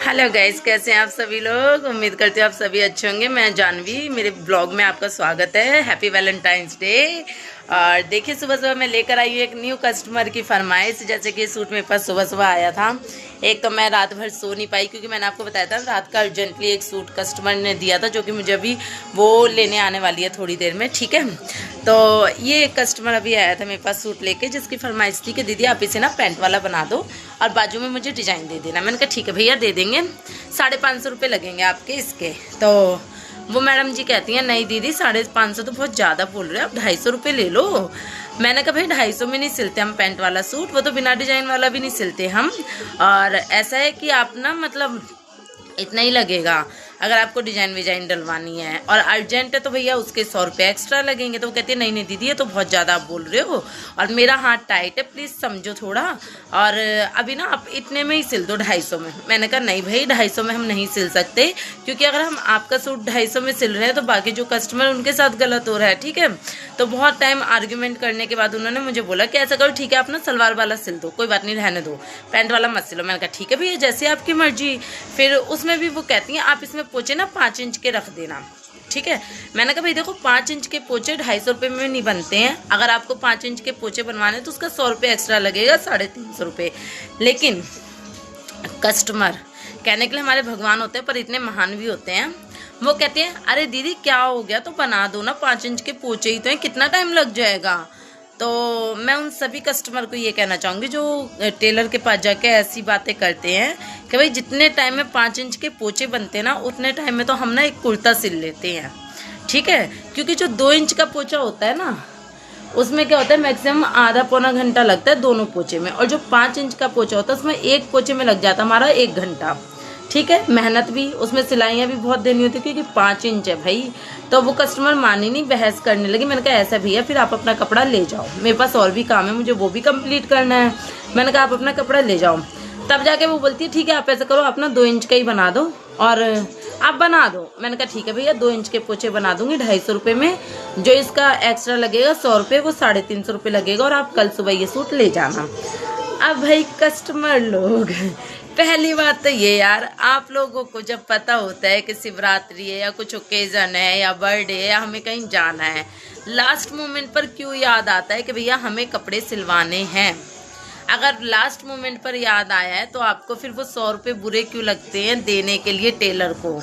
Hello guys, कैसे हैं आप सभी लोग। उम्मीद करती हूँ आप सभी अच्छे होंगे। मैं जानवी, मेरे ब्लॉग में आपका स्वागत है। Happy Valentine's day. और देखिए, सुबह सुबह मैं लेकर आई हूँ एक न्यू कस्टमर की फरमाइश। जैसे कि सूट मेरे पास सुबह सुबह आया था। एक तो मैं रात भर सो नहीं पाई क्योंकि मैंने आपको बताया था रात का अर्जेंटली एक सूट कस्टमर ने दिया था, जो कि मुझे अभी वो लेने आने वाली है थोड़ी देर में। ठीक है, तो ये एक कस्टमर अभी आया था मेरे पास सूट लेके, जिसकी फरमाइश थी कि दीदी आप इसे ना पैंट वाला बना दो और बाजू में मुझे डिजाइन दे देना। मैंने कहा ठीक है भैया, दे देंगे। 550 रुपये लगेंगे आपके इसके। तो वो मैडम जी कहती हैं नहीं दीदी, 550 तो बहुत ज़्यादा बोल रहे हैं, आप 250 रुपये ले लो। मैंने कहा भाई 250 में नहीं सिलते हम पैंट वाला सूट, वो तो बिना डिजाइन वाला भी नहीं सिलते हम। और ऐसा है कि आप ना मतलब इतना ही लगेगा अगर आपको डिजाइन विजाइन डलवानी है, और अर्जेंट है तो भैया उसके 100 रुपये एक्स्ट्रा लगेंगे। तो वो कहती है नहीं नहीं दीदी, ये तो बहुत ज़्यादा आप बोल रहे हो और मेरा हाथ टाइट है, प्लीज़ समझो थोड़ा। और अभी ना आप इतने में ही सिल दो, 250 में। मैंने कहा नहीं भाई, 250 में हम नहीं सिल सकते, क्योंकि अगर हम आपका सूट 250 में सिल रहे हैं तो बाकी जो कस्टमर उनके साथ गलत हो रहा है। ठीक है, तो बहुत टाइम आर्ग्यूमेंट करने के बाद उन्होंने मुझे बोला कि ऐसा करो ठीक है, आप ना सलवार वाला सिल दो, कोई बात नहीं रहने दो, पैंट वाला मत सिलो। मैंने कहा ठीक है भैया, जैसे आपकी मर्जी। फिर उसमें भी वो कहती हैं आप इसमें पोचे ना 5 इंच के रख देना। ठीक है, मैंने कहा भाई देखो 5 इंच के पोचे 250 रुपये में नहीं बनते हैं। अगर आपको 5 इंच के पोचे बनवाने तो उसका 100 रुपये एक्स्ट्रा लगेगा, 350 रुपये। लेकिन कस्टमर कहने के लिए हमारे भगवान होते हैं, पर इतने महान भी होते हैं। वो कहते हैं अरे दीदी क्या हो गया, तो बना दो ना, 5 इंच के पोचे ही तो हैं, कितना टाइम लग जाएगा। तो मैं उन सभी कस्टमर को ये कहना चाहूँगी जो टेलर के पास जाके ऐसी बातें करते हैं कि भाई जितने टाइम में 5 इंच के पोचे बनते हैं ना, उतने टाइम में तो हम ना एक कुर्ता सिल लेते हैं। ठीक है, क्योंकि जो 2 इंच का पोचा होता है ना, उसमें क्या होता है मैक्सिमम आधा पौना घंटा लगता है दोनों पोचे में, और जो 5 इंच का पोचा होता है उसमें एक पोचे में लग जाता है हमारा 1 घंटा। ठीक है, मेहनत भी उसमें, सिलाइयाँ भी बहुत देनी होती है क्योंकि 5 इंच है भाई। तो वो कस्टमर मानी नहीं, बहस करने लगी। मैंने कहा ऐसा भैया फिर आप अपना कपड़ा ले जाओ, मेरे पास और भी काम है, मुझे वो भी कंप्लीट करना है। मैंने कहा आप अपना कपड़ा ले जाओ। तब जाके वो बोलती है ठीक है आप ऐसा करो, आप ना 2 इंच का ही बना दो और आप बना दो। मैंने कहा ठीक है भैया, 2 इंच के पोचे बना दूंगी 250 रुपये में। जो इसका एक्स्ट्रा लगेगा 100 रुपये, वो 350 रुपये लगेगा, और आप कल सुबह ये सूट ले जाना। अब भाई कस्टमर लोग, पहली बात तो ये यार, आप लोगों को जब पता होता है कि शिवरात्रि है या कुछ ओकेजन है या बर्थडे है या हमें कहीं जाना है, लास्ट मोमेंट पर क्यों याद आता है कि भैया हमें कपड़े सिलवाने हैं। अगर लास्ट मोमेंट पर याद आया है तो आपको फिर वो 100 रुपये बुरे क्यों लगते हैं देने के लिए टेलर को।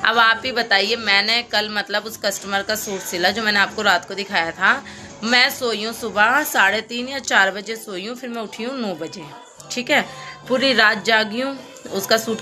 अब आप ही बताइए, मैंने कल मतलब उस कस्टमर का सूट सिला जो मैंने आपको रात को दिखाया था। मैं सोई हूँ सुबह 3:30 या 4 बजे सोई हूँ, फिर मैं उठी हूँ 9 बजे। ठीक है, पूरी रात जागी हूँ, उसका सूट